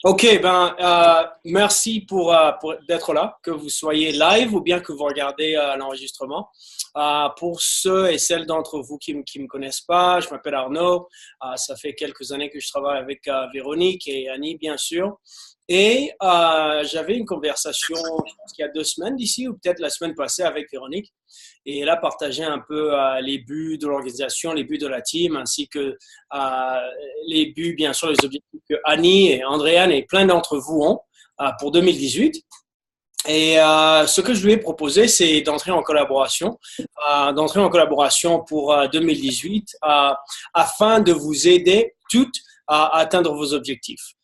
Ok, merci pour d'être là, que vous soyez live ou bien que vous regardez l'enregistrement. Pour ceux et celles d'entre vous qui me connaissent pas, je m'appelle Arnaud. Ça fait quelques années que je travaille avec Véronique et Annie, bien sûr. Et j'avais une conversation, je pense qu'il y a 2 semaines d'ici, ou peut-être la semaine passée avec Véronique. Et elle a partagé un peu les buts de l'organisation, les buts de la team, ainsi que les buts, bien sûr, les objectifs que Annie et Andréane et plein d'entre vous ont pour 2018. Et ce que je lui ai proposé, c'est d'entrer en collaboration pour 2018 afin de vous aider toutes à atteindre vos objectifs.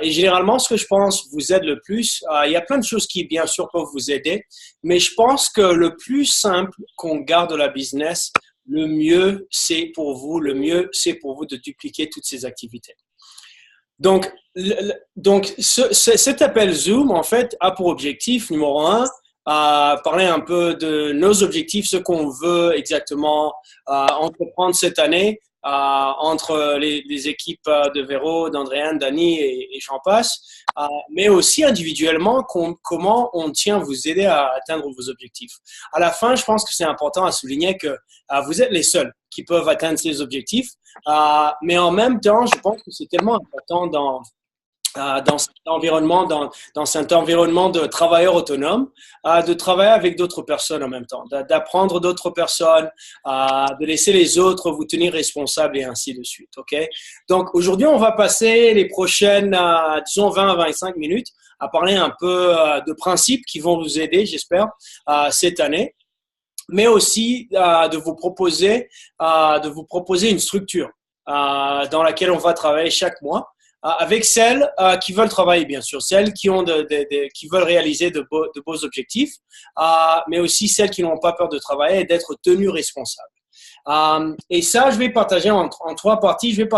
Et généralement, ce que je pense vous aide le plus, il y a plein de choses qui, bien sûr, peuvent vous aider, mais je pense que le plus simple qu'on garde la business, le mieux c'est pour vous, le mieux c'est pour vous de dupliquer toutes ces activités. Donc, cet appel Zoom, en fait, a pour objectif, numéro un, parler un peu de nos objectifs, ce qu'on veut exactement entreprendre cette année entre les équipes de Véro, d'Andréane, d'Annie et j'en passe, mais aussi individuellement, comment on tient à vous aider à atteindre vos objectifs. À la fin, je pense que c'est important à souligner que vous êtes les seuls qui peuvent atteindre ces objectifs. Mais en même temps, je pense que c'est tellement important dans cet environnement de travailleurs autonomes, de travailler avec d'autres personnes en même temps, d'apprendre d'autres personnes, de laisser les autres vous tenir responsables et ainsi de suite. Ok. Donc aujourd'hui, on va passer les prochaines, disons 20 à 25 minutes à parler un peu de principes qui vont vous aider, j'espère, cette année, mais aussi de vous proposer une structure dans laquelle on va travailler chaque mois avec celles qui veulent travailler, bien sûr, celles qui ont qui veulent réaliser de beaux objectifs, mais aussi celles qui n'ont pas peur de travailler et d'être tenues responsables. Et ça, je vais partager en trois parties. Je vais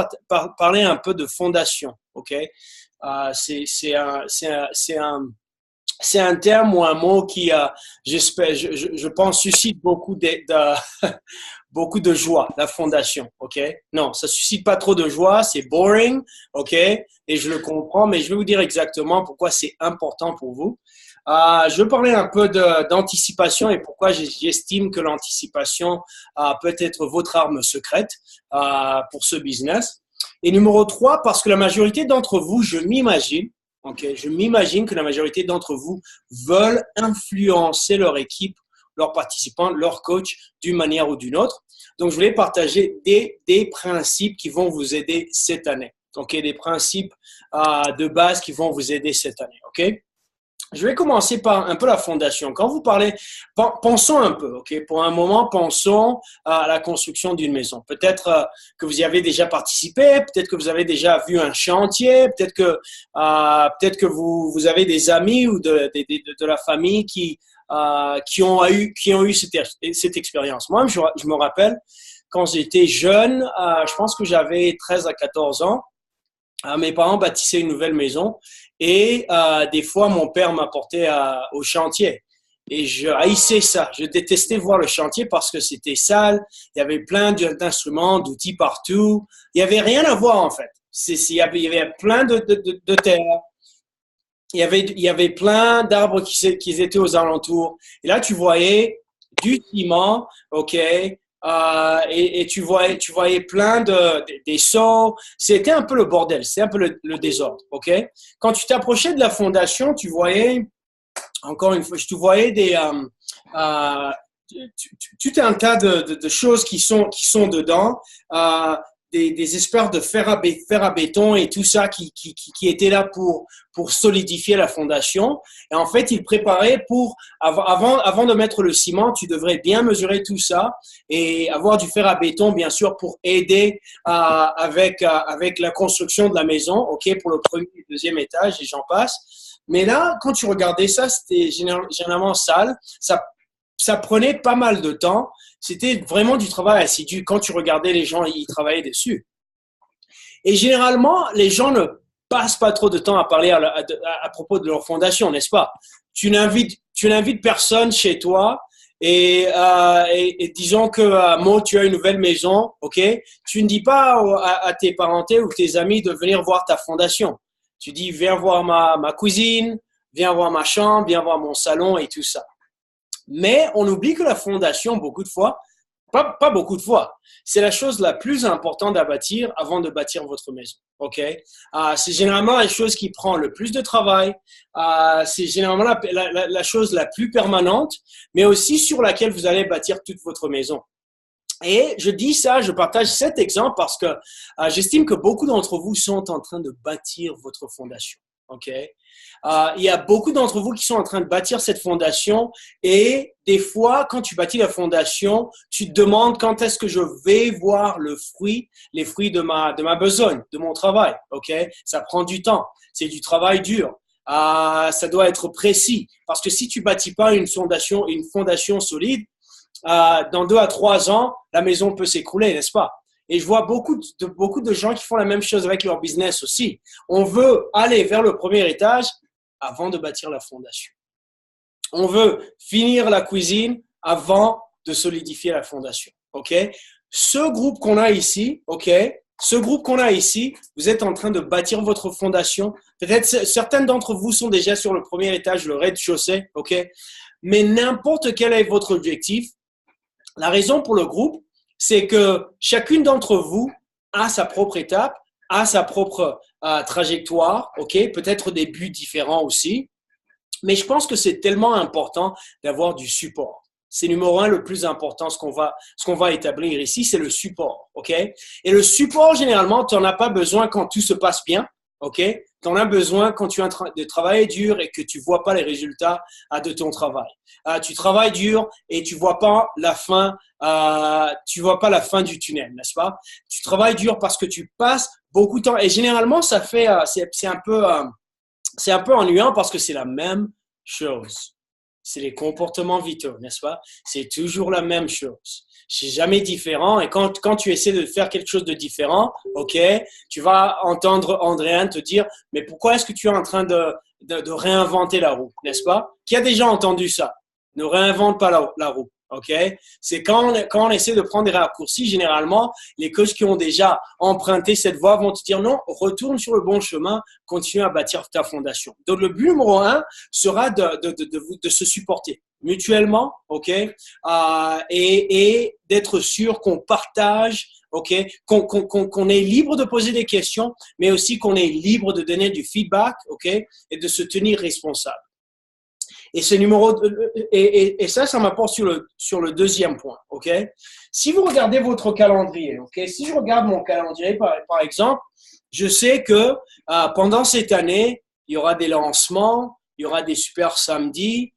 parler un peu de fondation, ok? C'est un terme ou un mot qui, j'espère, je pense, suscite beaucoup de joie, la fondation, ok? Non, ça suscite pas trop de joie, c'est boring, ok? Et je le comprends, mais je vais vous dire exactement pourquoi c'est important pour vous. Je veux parler un peu d'anticipation et pourquoi j'estime que l'anticipation peut être votre arme secrète pour ce business. Et numéro 3, parce que la majorité d'entre vous, je m'imagine, okay, je m'imagine que la majorité d'entre vous veulent influencer leur équipe, leurs participants, leurs coachs d'une manière ou d'une autre. Donc, je voulais partager des principes qui vont vous aider cette année. OK, des principes de base qui vont vous aider cette année. OK? Je vais commencer par un peu la fondation. Quand vous parlez, pensons un peu, ok? Pour un moment, pensons à la construction d'une maison. Peut-être que vous y avez déjà participé, peut-être que vous avez déjà vu un chantier, peut-être que vous avez des amis ou de la famille qui ont eu cette expérience. Moi, je me rappelle quand j'étais jeune, je pense que j'avais 13 à 14 ans. Mes parents bâtissaient une nouvelle maison et des fois, mon père m'apportait au chantier. Et je haïssais ça. Je détestais voir le chantier parce que c'était sale. Il y avait plein d'instruments, d'outils partout. Il y avait rien à voir en fait. Il y avait plein de terre. Il y avait plein d'arbres qui étaient aux alentours. Et là, tu voyais du ciment, ok, et tu voyais plein des seaux. C'était un peu le bordel, c'est un peu le désordre, ok. Quand tu t'approchais de la fondation, tu voyais, encore une fois, tu voyais euh, tout un tas de choses qui sont dedans. Des espèces de fer à béton et tout ça qui était là pour solidifier la fondation. Et en fait, il préparait avant de mettre le ciment, tu devrais bien mesurer tout ça et avoir du fer à béton, bien sûr, pour aider avec la construction de la maison, ok, pour le premier et deuxième étage et j'en passe. Mais là, quand tu regardais ça, c'était généralement sale. Ça prenait pas mal de temps. C'était vraiment du travail assidu. Quand tu regardais les gens, ils travaillaient dessus. Et généralement, les gens ne passent pas trop de temps à parler à propos de leur fondation, n'est-ce pas? Tu n'invites personne chez toi et disons que Mo, tu as une nouvelle maison, ok? Tu ne dis pas à tes parentés ou tes amis de venir voir ta fondation. Tu dis, viens voir ma cuisine, viens voir ma chambre, viens voir mon salon et tout ça. Mais on oublie que la fondation, beaucoup de fois, pas beaucoup de fois, c'est la chose la plus importante à bâtir avant de bâtir votre maison. Ok, c'est généralement la chose qui prend le plus de travail, c'est généralement la chose la plus permanente, mais aussi sur laquelle vous allez bâtir toute votre maison. Et je dis ça, je partage cet exemple parce que j'estime que beaucoup d'entre vous sont en train de bâtir votre fondation. Ok, il y a beaucoup d'entre vous qui sont en train de bâtir cette fondation et des fois, quand tu bâtis la fondation, tu te demandes quand est-ce que je vais voir les fruits de ma besogne, de mon travail. Ok, ça prend du temps, c'est du travail dur. Ça doit être précis parce que si tu bâtis pas une fondation solide, dans 2 à 3 ans, la maison peut s'écrouler, n'est-ce pas? Et je vois beaucoup de gens qui font la même chose avec leur business aussi. On veut aller vers le premier étage avant de bâtir la fondation. On veut finir la cuisine avant de solidifier la fondation. Ok? Ce groupe qu'on a ici, ok? Ce groupe qu'on a ici, vous êtes en train de bâtir votre fondation. Peut-être certaines d'entre vous sont déjà sur le premier étage, le rez-de-chaussée, ok? Mais n'importe quel est votre objectif, la raison pour le groupe, c'est que chacune d'entre vous a sa propre étape, a sa propre trajectoire, ok? Peut-être des buts différents aussi. Mais je pense que c'est tellement important d'avoir du support. C'est numéro 1 le plus important, ce qu'on va établir ici, c'est le support, ok? Et le support, généralement, tu n'en as pas besoin quand tout se passe bien, ok? Tu en as besoin quand tu es en train de travailler dur et que tu vois pas les résultats de ton travail. Tu travailles dur et tu vois pas la fin du tunnel, n'est-ce pas? Tu travailles dur parce que tu passes beaucoup de temps et généralement ça fait c'est un peu ennuyant parce que c'est la même chose. C'est les comportements vitaux, n'est-ce pas? C'est toujours la même chose. C'est jamais différent. Et quand tu essaies de faire quelque chose de différent, ok, tu vas entendre Andréane te dire, mais pourquoi est-ce que tu es en train de réinventer la roue, n'est-ce pas? Qui a déjà entendu ça? Ne réinvente pas la roue. Ok, c'est quand on essaie de prendre des raccourcis, généralement, les coachs qui ont déjà emprunté cette voie vont te dire non, retourne sur le bon chemin, continue à bâtir ta fondation. Donc, le but numéro 1 sera de se supporter mutuellement, ok, et d'être sûr qu'on partage, ok, qu'on est libre de poser des questions, mais aussi qu'on est libre de donner du feedback, ok, et de se tenir responsable. Et ça m'apporte sur le deuxième point, ok? Si vous regardez votre calendrier, ok? Si je regarde mon calendrier, par exemple, je sais que pendant cette année, il y aura des lancements, il y aura des super samedis,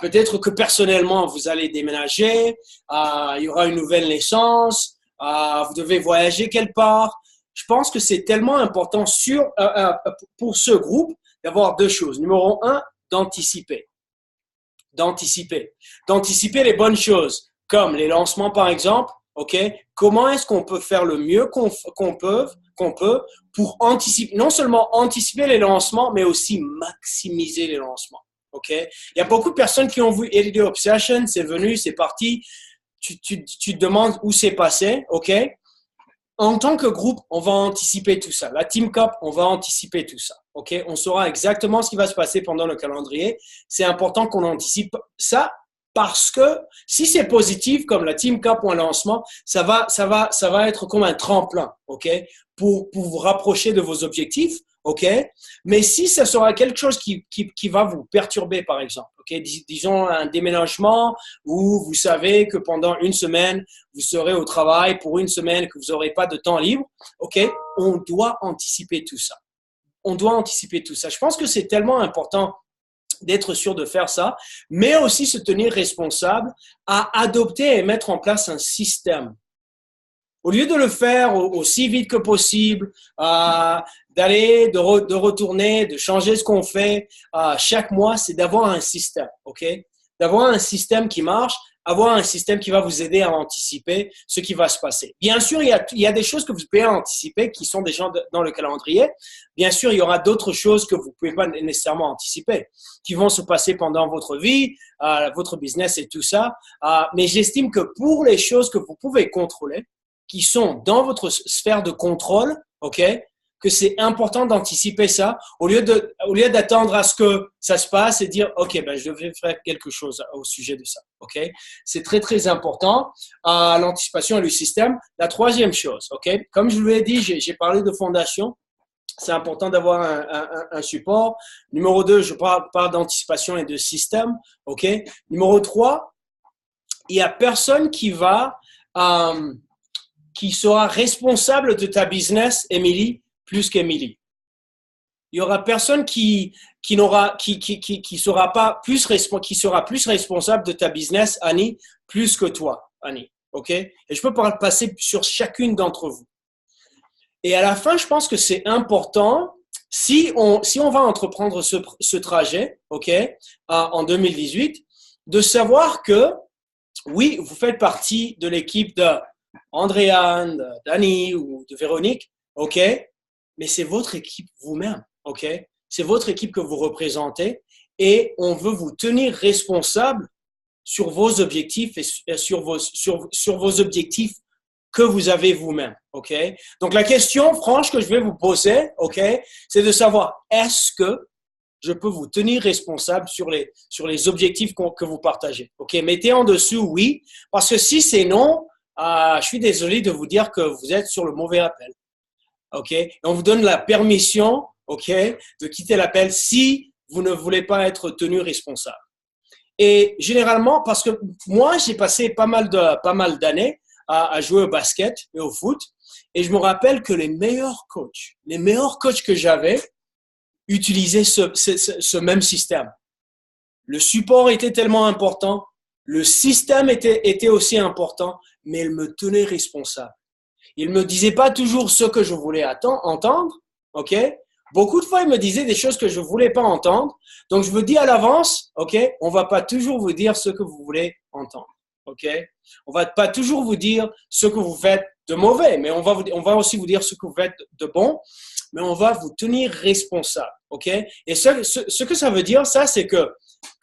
peut-être que personnellement, vous allez déménager, il y aura une nouvelle naissance, vous devez voyager quelque part. Je pense que c'est tellement important pour ce groupe d'avoir 2 choses. Numéro 1, d'anticiper les bonnes choses, comme les lancements par exemple, ok? Comment est-ce qu'on peut faire le mieux qu'on peut pour anticiper, non seulement anticiper les lancements, mais aussi maximiser les lancements, ok? Il y a beaucoup de personnes qui ont vu LED Obsession, c'est venu, c'est parti, tu te demandes où c'est passé, ok? En tant que groupe, on va anticiper tout ça. La Team Cup, on va anticiper tout ça. OK? On saura exactement ce qui va se passer pendant le calendrier. C'est important qu'on anticipe ça parce que si c'est positif, comme la Team Cup ou un lancement, ça va être comme un tremplin, OK? Pour vous rapprocher de vos objectifs, OK? Mais si ça sera quelque chose qui va vous perturber, par exemple, OK? Disons un déménagement où vous savez que pendant une semaine, vous serez au travail pour une semaine, que vous n'aurez pas de temps libre, OK? On doit anticiper tout ça. Je pense que c'est tellement important d'être sûr de faire ça, mais aussi se tenir responsable à adopter et mettre en place un système. Au lieu de le faire aussi vite que possible, d'aller, de retourner, de changer ce qu'on fait chaque mois, c'est d'avoir un système, ok? D'avoir un système qui marche, avoir un système qui va vous aider à anticiper ce qui va se passer. Bien sûr, il y a des choses que vous pouvez anticiper qui sont déjà dans le calendrier. Bien sûr, il y aura d'autres choses que vous ne pouvez pas nécessairement anticiper, qui vont se passer pendant votre vie, votre business et tout ça. Mais j'estime que pour les choses que vous pouvez contrôler, qui sont dans votre sphère de contrôle, ok, que c'est important d'anticiper ça au lieu d'attendre à ce que ça se passe et dire, OK, ben, je devrais faire quelque chose au sujet de ça. OK? C'est très, très important, l'anticipation et le système. La troisième chose, OK? Comme je vous l'ai dit, j'ai parlé de fondation. C'est important d'avoir un support. Numéro 2, je parle d'anticipation et de système. OK? Numéro 3, il y a personne qui sera responsable de ta business, Émilie, plus qu'Émilie. Il y aura personne qui sera plus responsable de ta business, Annie, plus que toi, Annie. OK? Et je peux passer sur chacune d'entre vous. Et à la fin, je pense que c'est important, si on va entreprendre ce trajet, OK, en 2018, de savoir que, oui, vous faites partie de l'équipe de Andréane, d'Annie ou de Véronique, OK, mais c'est votre équipe vous-même, OK? C'est votre équipe que vous représentez et on veut vous tenir responsable sur vos objectifs et sur vos objectifs que vous avez vous-même, OK? Donc, la question franche que je vais vous poser, OK, c'est de savoir, est-ce que je peux vous tenir responsable sur les objectifs que vous partagez, OK? Mettez en dessous oui, parce que si c'est non, je suis désolé de vous dire que vous êtes sur le mauvais appel, OK? Et on vous donne la permission, OK, de quitter l'appel si vous ne voulez pas être tenu responsable. Et généralement, parce que moi, j'ai passé pas mal d'années à jouer au basket et au foot. Et je me rappelle que les meilleurs coachs que j'avais utilisaient ce même système. Le support était tellement important, le système était aussi important, mais ils me tenaient responsable. Ils me disaient pas toujours ce que je voulais entendre, OK? Beaucoup de fois, ils me disaient des choses que je voulais pas entendre. Donc, je vous dis à l'avance, OK? On va pas toujours vous dire ce que vous voulez entendre. OK? On va pas toujours vous dire ce que vous faites de mauvais, mais on va aussi vous dire ce que vous faites de bon, mais on va vous tenir responsable. OK? Et ce que ça veut dire, ça, c'est que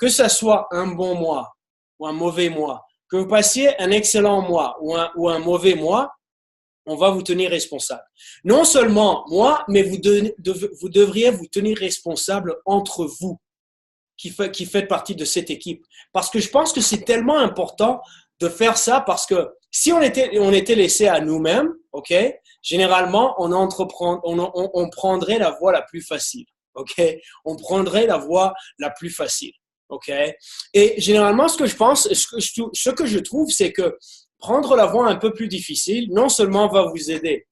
ça soit un bon mois ou un mauvais mois, que vous passiez un excellent mois ou un mauvais mois, on va vous tenir responsable. Non seulement moi, mais vous devriez vous tenir responsable entre vous qui faites partie de cette équipe. Parce que je pense que c'est tellement important de faire ça parce que si on était laissé à nous-mêmes, OK, généralement, on prendrait la voie la plus facile. OK? On prendrait la voie la plus facile. OK? Et généralement, ce que je trouve, c'est que prendre la voie un peu plus difficile, non seulement va vous aider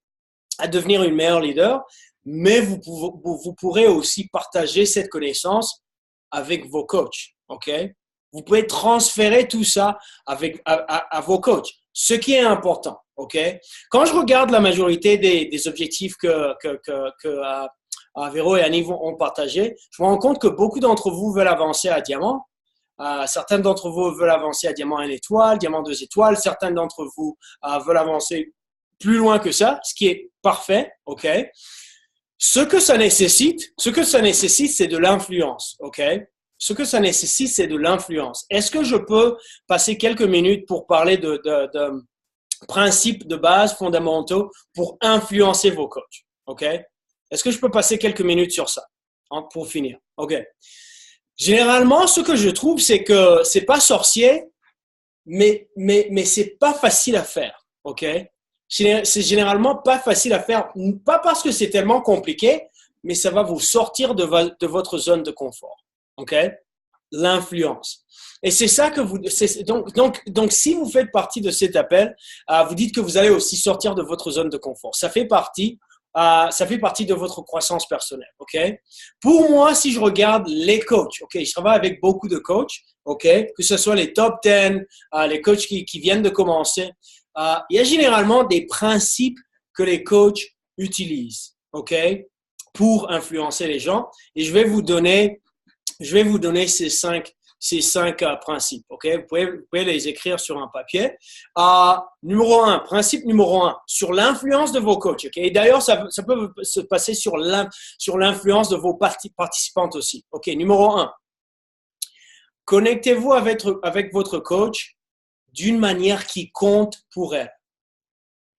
à devenir une meilleure leader, mais vous pourrez aussi partager cette connaissance avec vos coachs, OK? Vous pouvez transférer tout ça à vos coachs, ce qui est important, OK? Quand je regarde la majorité des objectifs que Véro et Annie ont partagé, je me rends compte que beaucoup d'entre vous veulent avancer à diamant. Certains d'entre vous veulent avancer à diamant 1 étoile, diamant 2 étoiles. Certains d'entre vous veulent avancer plus loin que ça, ce qui est parfait, OK? Ce que ça nécessite, c'est de l'influence, OK? Ce que ça nécessite, c'est de l'influence. Est-ce que je peux passer quelques minutes pour parler de principes de base fondamentaux pour influencer vos coachs, OK? Est-ce que je peux passer quelques minutes sur ça pour finir? OK. Généralement, ce que je trouve, c'est que c'est pas sorcier, mais c'est pas facile à faire, OK? C'est généralement pas facile à faire, pas parce que c'est tellement compliqué, mais ça va vous sortir de votre zone de confort, OK? L'influence. Et c'est ça que donc, si vous faites partie de cet appel, vous dites que vous allez aussi sortir de votre zone de confort. Ça fait partie de votre croissance personnelle, OK? Pour moi, si je regarde les coachs, OK, je travaille avec beaucoup de coachs, OK, que ce soit les top 10, les coachs qui viennent de commencer, il y a généralement des principes que les coachs utilisent, OK, pour influencer les gens. Et je vais vous donner ces cinq principes, OK? Vous pouvez les écrire sur un papier. Principe numéro 1, sur l'influence de vos coachs, OK? Et d'ailleurs, ça peut se passer sur l'influence de vos participantes aussi. OK, numéro 1, connectez-vous avec votre coach d'une manière qui compte pour elle.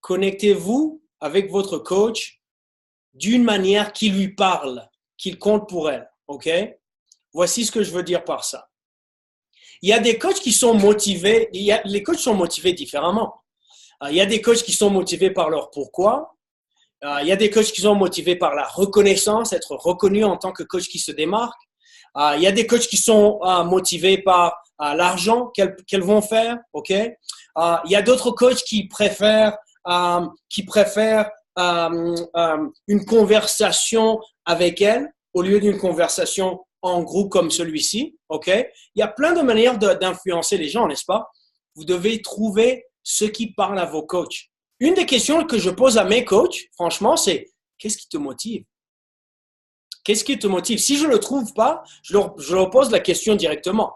Connectez-vous avec votre coach d'une manière qui lui parle, qu'il compte pour elle. OK? Voici ce que je veux dire par ça. Il y a des coachs qui sont motivés, les coachs sont motivés différemment. Il y a des coachs qui sont motivés par leur pourquoi. Il y a des coachs qui sont motivés par la reconnaissance, être reconnus en tant que coach qui se démarque. Il y a des coachs qui sont motivés par l'argent qu'elles vont faire. OK? Il y a d'autres coachs qui préfèrent une conversation avec elles au lieu d'une conversation en groupe comme celui-ci. OK? Il y a plein de manières d'influencer les gens, n'est-ce pas? Vous devez trouver ce qui parle à vos coachs. Une des questions que je pose à mes coachs, franchement, c'est qu'est-ce qui te motive? Qu'est-ce qui te motive? Si je ne le trouve pas, je leur pose la question directement.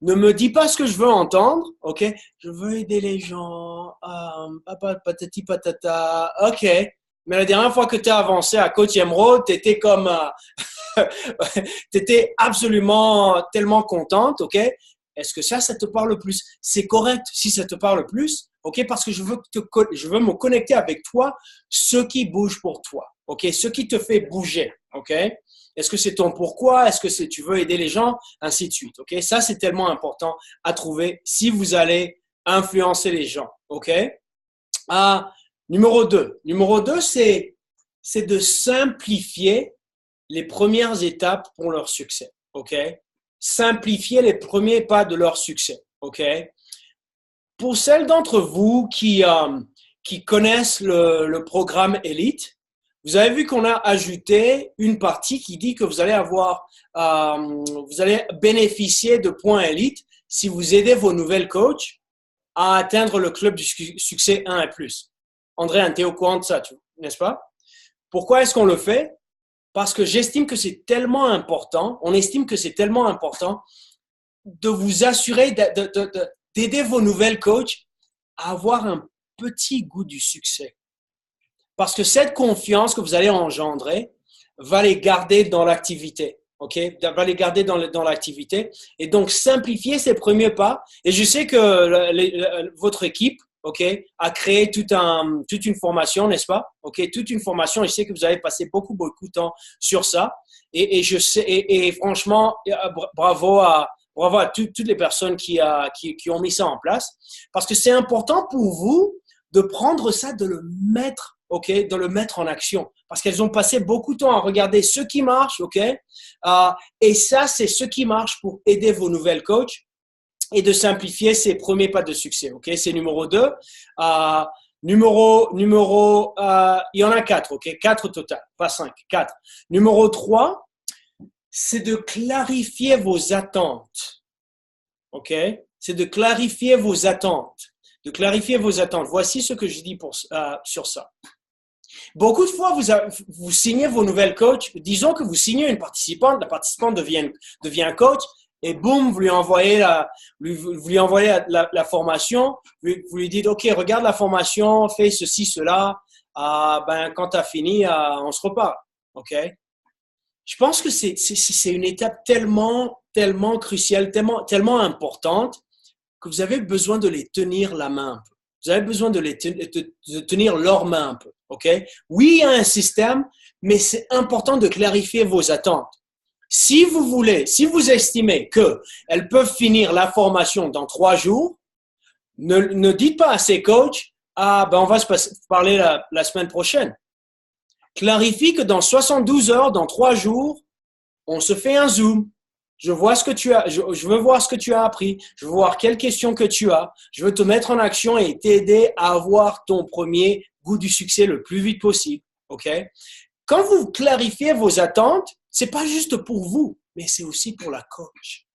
Ne me dis pas ce que je veux entendre, ok? Je veux aider les gens, patati patata, ok. Mais la dernière fois que tu as avancé à Coach Emerald, tu étais comme, tu étais absolument tellement contente, ok? Est-ce que ça te parle plus? C'est correct si ça te parle plus, ok? Parce que je veux me connecter avec toi, ce qui bouge pour toi, ok? Ce qui te fait bouger, ok? Est-ce que c'est ton pourquoi? Est-ce que tu veux aider les gens? Ainsi de suite, ok? Ça, c'est tellement important à trouver si vous allez influencer les gens, ok? Numéro 2. Numéro 2, c'est de simplifier les premières étapes pour leur succès, ok? Simplifier les premiers pas de leur succès, ok? Pour celles d'entre vous qui connaissent le programme Elite, vous avez vu qu'on a ajouté une partie qui dit que vous allez bénéficier de points Elite si vous aidez vos nouvelles coachs à atteindre le club du succès 1 et plus. André, tu es au courant de ça, n'est-ce pas? Pourquoi est-ce qu'on le fait? Parce que j'estime que c'est tellement important, on estime que c'est tellement important de vous assurer d'aider vos nouvelles coachs à avoir un petit goût du succès. Parce que cette confiance que vous allez engendrer va les garder dans l'activité. OK? Va les garder dans l'activité. Et donc, simplifier ces premiers pas. Et je sais que votre équipe, OK, a créé toute une formation, n'est-ce pas? OK? Toute une formation. Et je sais que vous avez passé beaucoup de temps sur ça. Et je sais, et franchement, bravo à toutes les personnes qui ont mis ça en place. Parce que c'est important pour vous de prendre ça, de le mettre en action. Parce qu'elles ont passé beaucoup de temps à regarder ce qui marche, ok? Et ça, c'est ce qui marche pour aider vos nouvelles coachs et de simplifier ces premiers pas de succès, ok? C'est numéro 2. Il y en a 4, ok? 4 au total, pas 5, 4. Numéro 3, c'est de clarifier vos attentes, ok? C'est de clarifier vos attentes. De clarifier vos attentes. Voici ce que je dis sur ça. Beaucoup de fois, vous signez vos nouvelles coachs. Disons que vous signez une participante, la participante devient coach et boum, vous lui envoyez la formation. Vous lui dites, OK, regarde la formation, fais ceci, cela. Quand tu as fini, on se reparle. OK? Je pense que c'est une étape tellement cruciale, tellement importante que vous avez besoin de les tenir la main un peu. Vous avez besoin de tenir leurs mains un peu. OK? Oui, il y a un système, mais c'est important de clarifier vos attentes. Si vous estimez qu'elles peuvent finir la formation dans 3 jours, ne dites pas à ces coachs, on va se parler la semaine prochaine. Clarifie que dans 72 heures, dans 3 jours, on se fait un Zoom. Je veux voir ce que tu as appris. Je veux voir quelles questions que tu as. Je veux te mettre en action et t'aider à avoir ton premier goût du succès le plus vite possible. OK? Quand vous clarifiez vos attentes, c'est pas juste pour vous, mais c'est aussi pour la coach.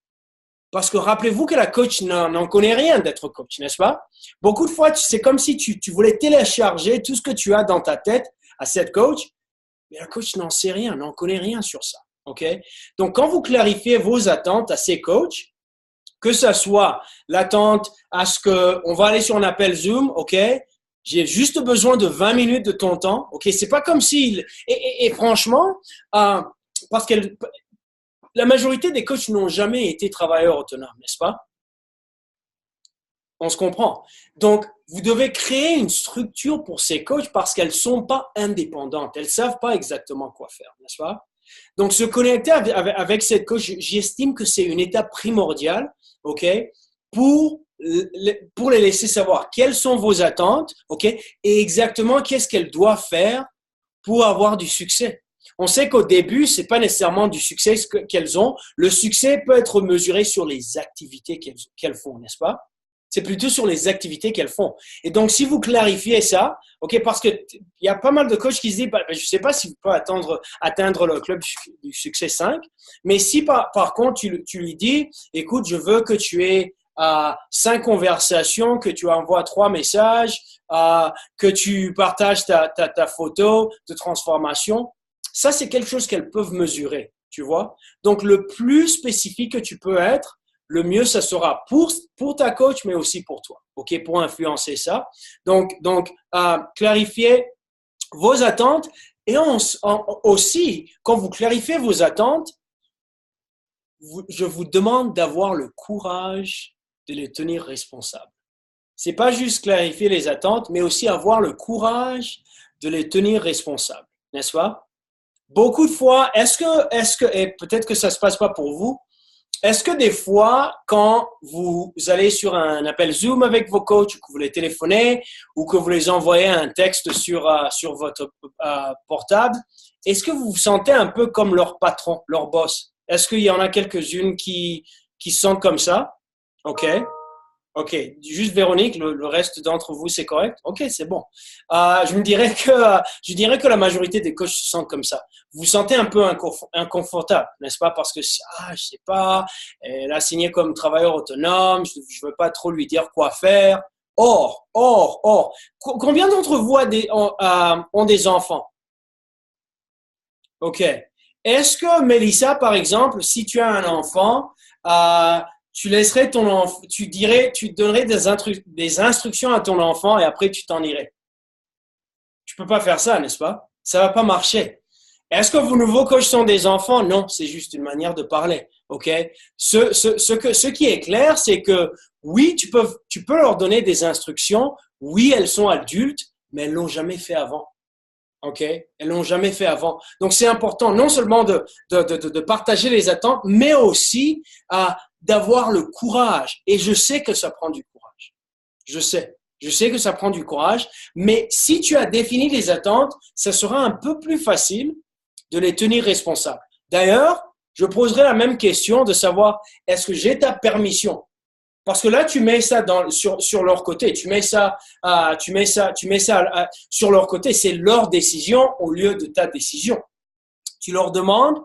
Parce que rappelez-vous que la coach n'en connaît rien d'être coach, n'est-ce pas? Beaucoup de fois, c'est comme si tu voulais télécharger tout ce que tu as dans ta tête à cette coach, mais la coach n'en sait rien, n'en connaît rien sur ça. OK? Donc, quand vous clarifiez vos attentes à ces coachs, que ce soit l'attente à ce qu'on va aller sur un appel Zoom, OK? J'ai juste besoin de 20 minutes de ton temps, OK? C'est pas comme si… Et franchement, parce que la majorité des coachs n'ont jamais été travailleurs autonomes, n'est-ce pas? On se comprend. Donc, vous devez créer une structure pour ces coachs parce qu'elles ne sont pas indépendantes. Elles ne savent pas exactement quoi faire, n'est-ce pas? Donc, se connecter avec cette coach, j'estime que c'est une étape primordiale, OK, pour, pour les laisser savoir quelles sont vos attentes, OK, et exactement qu'est-ce qu'elles doivent faire pour avoir du succès. On sait qu'au début, c'est pas nécessairement du succès qu'elles ont. Le succès peut être mesuré sur les activités qu'elles font, n'est-ce pas? C'est plutôt sur les activités qu'elles font. Et donc, si vous clarifiez ça, OK, parce que il y a pas mal de coachs qui se disent, bah, je sais pas si vous pouvez atteindre le club du succès 5, mais si par contre, tu lui dis, écoute, je veux que tu aies 5 conversations, que tu envoies 3 messages, que tu partages ta photo de transformation, ça, c'est quelque chose qu'elles peuvent mesurer, tu vois. Donc, le plus spécifique que tu peux être, le mieux, ça sera pour ta coach, mais aussi pour toi, OK, pour influencer ça. Donc clarifier vos attentes et aussi, quand vous clarifiez vos attentes, je vous demande d'avoir le courage de les tenir responsables. C'est pas juste clarifier les attentes, mais aussi avoir le courage de les tenir responsables, n'est-ce pas? Beaucoup de fois, et peut-être que ça se passe pas pour vous, est-ce que des fois, quand vous allez sur un appel Zoom avec vos coachs, que vous les téléphonez ou que vous les envoyez un texte sur votre portable, est-ce que vous vous sentez un peu comme leur patron, leur boss? Est-ce qu'il y en a quelques-unes qui se sentent comme ça? OK. OK. Juste Véronique, le reste d'entre vous, c'est correct? OK, c'est bon. Je dirais que la majorité des coachs se sentent comme ça. Vous vous sentez un peu inconfortable, n'est-ce pas? Parce que, je sais pas, elle a signé comme travailleur autonome, je veux pas trop lui dire quoi faire. Or. Combien d'entre vous ont des enfants? OK. Est-ce que, Mélissa, par exemple, si tu as un enfant, tu laisserais ton enfant, tu donnerais des instructions à ton enfant et après tu t'en irais. Tu peux pas faire ça, n'est-ce pas? Ça va pas marcher. Est-ce que vos nouveaux coachs sont des enfants? Non, c'est juste une manière de parler. OK? Ce qui est clair, c'est que oui, tu peux leur donner des instructions. Oui, elles sont adultes, mais elles l'ont jamais fait avant. OK? Elles l'ont jamais fait avant. Donc, c'est important non seulement de partager les attentes, mais aussi d'avoir le courage. Et je sais que ça prend du courage. Je sais que ça prend du courage, mais si tu as défini les attentes, ça sera un peu plus facile de les tenir responsables. D'ailleurs, je poserai la même question de savoir, est-ce que j'ai ta permission? Parce que là, tu mets ça sur leur côté, tu mets ça sur leur côté. C'est leur décision au lieu de ta décision. Tu leur demandes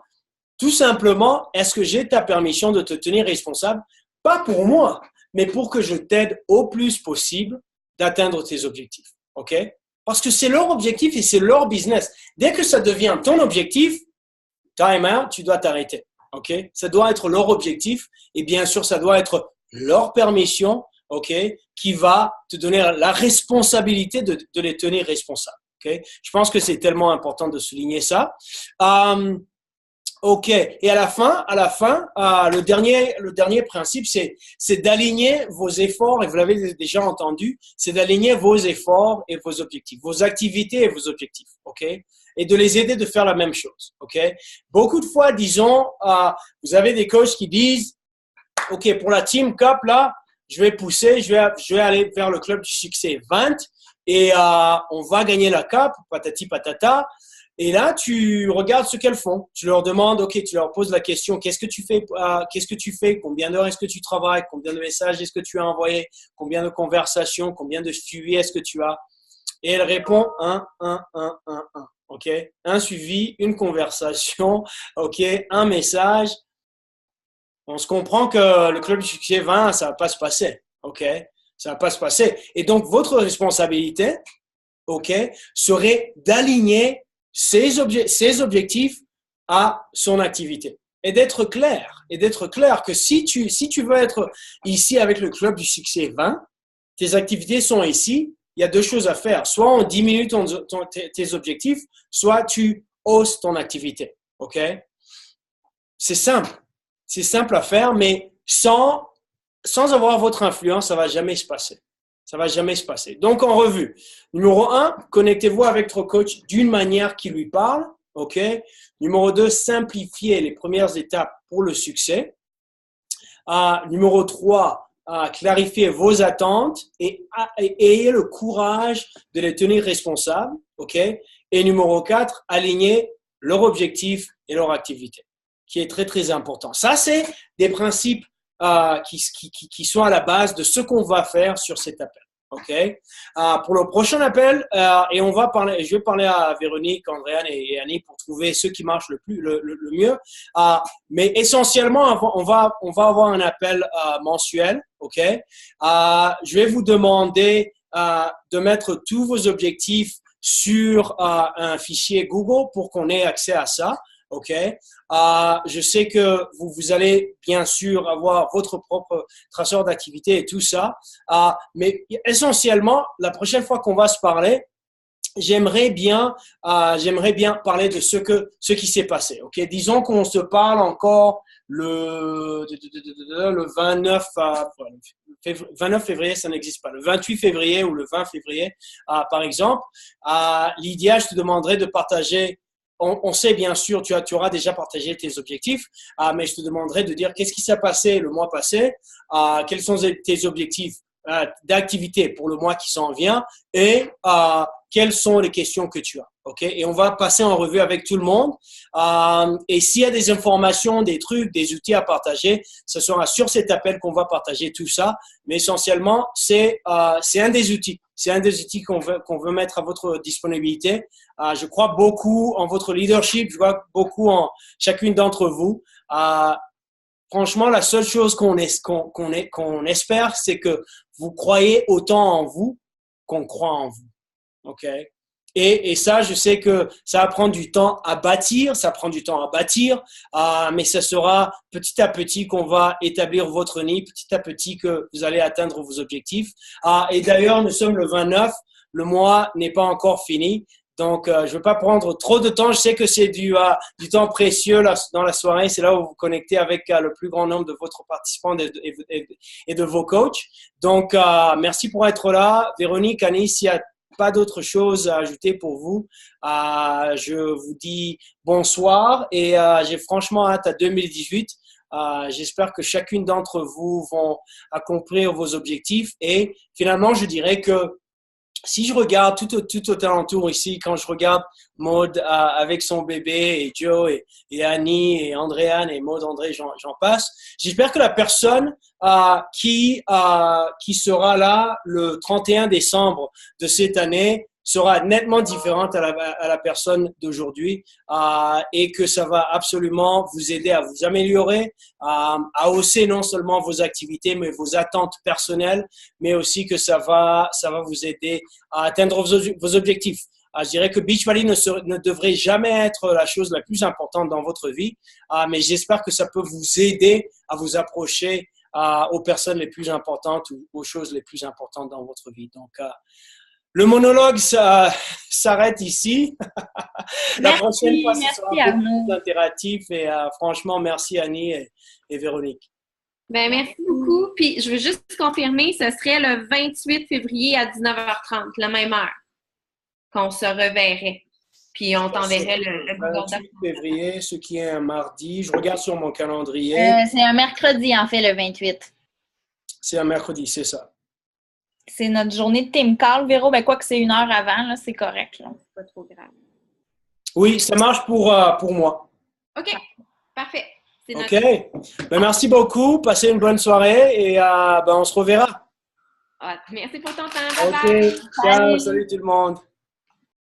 tout simplement, est-ce que j'ai ta permission de te tenir responsable? Pas pour moi, mais pour que je t'aide au plus possible d'atteindre tes objectifs. OK? Parce que c'est leur objectif et c'est leur business. Dès que ça devient ton objectif, time out, tu dois t'arrêter. OK? Ça doit être leur objectif et bien sûr, ça doit être leur permission, OK, qui va te donner la responsabilité de les tenir responsables. OK? Je pense que c'est tellement important de souligner ça. OK. Et à la fin, le dernier principe, c'est d'aligner vos efforts, et vous l'avez déjà entendu, c'est d'aligner vos efforts et vos objectifs, vos activités et vos objectifs. OK? Et de les aider de faire la même chose. OK? Beaucoup de fois, disons, vous avez des coachs qui disent, OK, pour la Team Cup, là, je vais pousser, je vais aller vers le club du succès 20 et on va gagner la Cup, patati patata. Et là, tu regardes ce qu'elles font. Tu leur demandes, OK, tu leur poses la question, qu'est-ce que tu fais? Combien d'heures est-ce que tu travailles? Combien de messages est-ce que tu as envoyés? Combien de conversations? Combien de suivis est-ce que tu as? Et elle répond un. OK? Un suivi, une conversation, OK? Un message. On se comprend que le club du succès 20, ça va pas se passer. OK? Ça va pas se passer. Et donc, votre responsabilité, OK, serait d'aligner ses objectifs à son activité. Et d'être clair que si tu veux être ici avec le club du succès 20, tes activités sont ici, il y a deux choses à faire. Soit on diminue tes objectifs, soit tu hausses ton activité. OK? C'est simple. C'est simple à faire, mais sans avoir votre influence, ça va jamais se passer. Ça va jamais se passer. Donc, en revue. Numéro 1, connectez-vous avec votre coach d'une manière qui lui parle. OK? Numéro 2, simplifiez les premières étapes pour le succès. Numéro 3, clarifiez vos attentes et ayez le courage de les tenir responsables. OK? Et numéro 4, alignez leur objectif et leur activité, qui est très, très important. Ça, c'est des principes qui sont à la base de ce qu'on va faire sur cet appel. OK? Pour le prochain appel, et je vais parler à Véronique, Andréane et Annie pour trouver ce qui marche le mieux. Mais essentiellement, on va avoir un appel mensuel. OK? Je vais vous demander de mettre tous vos objectifs sur un fichier Google pour qu'on ait accès à ça. OK? Je sais que vous allez bien sûr avoir votre propre traceur d'activité et tout ça. Mais essentiellement, la prochaine fois qu'on va se parler, j'aimerais bien parler de ce qui s'est passé. OK? Disons qu'on se parle encore le 29 février, ça n'existe pas. Le 28 février ou le 20 février, par exemple. Lydia, je te demanderai de partager. On sait bien sûr, tu auras déjà partagé tes objectifs, mais je te demanderai de dire qu'est-ce qui s'est passé le mois passé, quels sont tes objectifs d'activité pour le mois qui s'en vient et quelles sont les questions que tu as. OK? Et on va passer en revue avec tout le monde. Et s'il y a des informations, des trucs, des outils à partager, ce sera sur cet appel qu'on va partager tout ça. Mais essentiellement, c'est un des outils. C'est un des outils qu'on veut mettre à votre disponibilité. Je crois beaucoup en votre leadership. Je crois beaucoup en chacune d'entre vous. Franchement, la seule chose qu'on espère, c'est que vous croyez autant en vous qu'on croit en vous. OK? Et ça, je sais que ça va prendre du temps à bâtir, mais ça sera petit à petit qu'on va établir votre nid, petit à petit que vous allez atteindre vos objectifs. Et d'ailleurs, nous sommes le 29, le mois n'est pas encore fini. Donc, je ne veux pas prendre trop de temps. Je sais que c'est du temps précieux là, dans la soirée. C'est là où vous vous connectez avec le plus grand nombre de votre participants et de vos coachs. Donc, merci pour être là. Véronique, Annie, s'il y a pas d'autre chose à ajouter pour vous, je vous dis bonsoir et j'ai franchement hâte à 2018. J'espère que chacune d'entre vous vont accomplir vos objectifs et finalement, je dirais que si je regarde tout au alentour ici, quand je regarde Maud avec son bébé et Joe et Annie et Andréane et Maud, André, j'en passe, j'espère que la personne qui sera là le 31 décembre de cette année sera nettement différente à la personne d'aujourd'hui et que ça va absolument vous aider à vous améliorer, à hausser non seulement vos activités, mais vos attentes personnelles, mais aussi que ça va vous aider à atteindre vos objectifs. Je dirais que Beachbody ne devrait jamais être la chose la plus importante dans votre vie, mais j'espère que ça peut vous aider à vous approcher aux personnes les plus importantes ou aux choses les plus importantes dans votre vie. Donc, le monologue s'arrête ici. La prochaine fois, ce sera un peu plus interactif. Et franchement, merci Annie et Véronique. Ben, merci beaucoup. Puis, je veux juste confirmer, ce serait le 28 février à 19h30, la même heure, qu'on se reverrait. Puis, on t'enverrait le 28 février, ce qui est un mardi. Je regarde sur mon calendrier. C'est un mercredi, en fait, le 28. C'est un mercredi, c'est ça. C'est notre journée de Team Call, Véro. Ben, quoi que c'est 1 heure avant, là, c'est correct. Là. C'est pas trop grave. Oui, ça marche pour moi. OK, parfait. OK. Ben, merci beaucoup. Passez une bonne soirée et on se reverra. Merci pour ton temps. Bye bye. OK. Ciao. Salut tout le monde.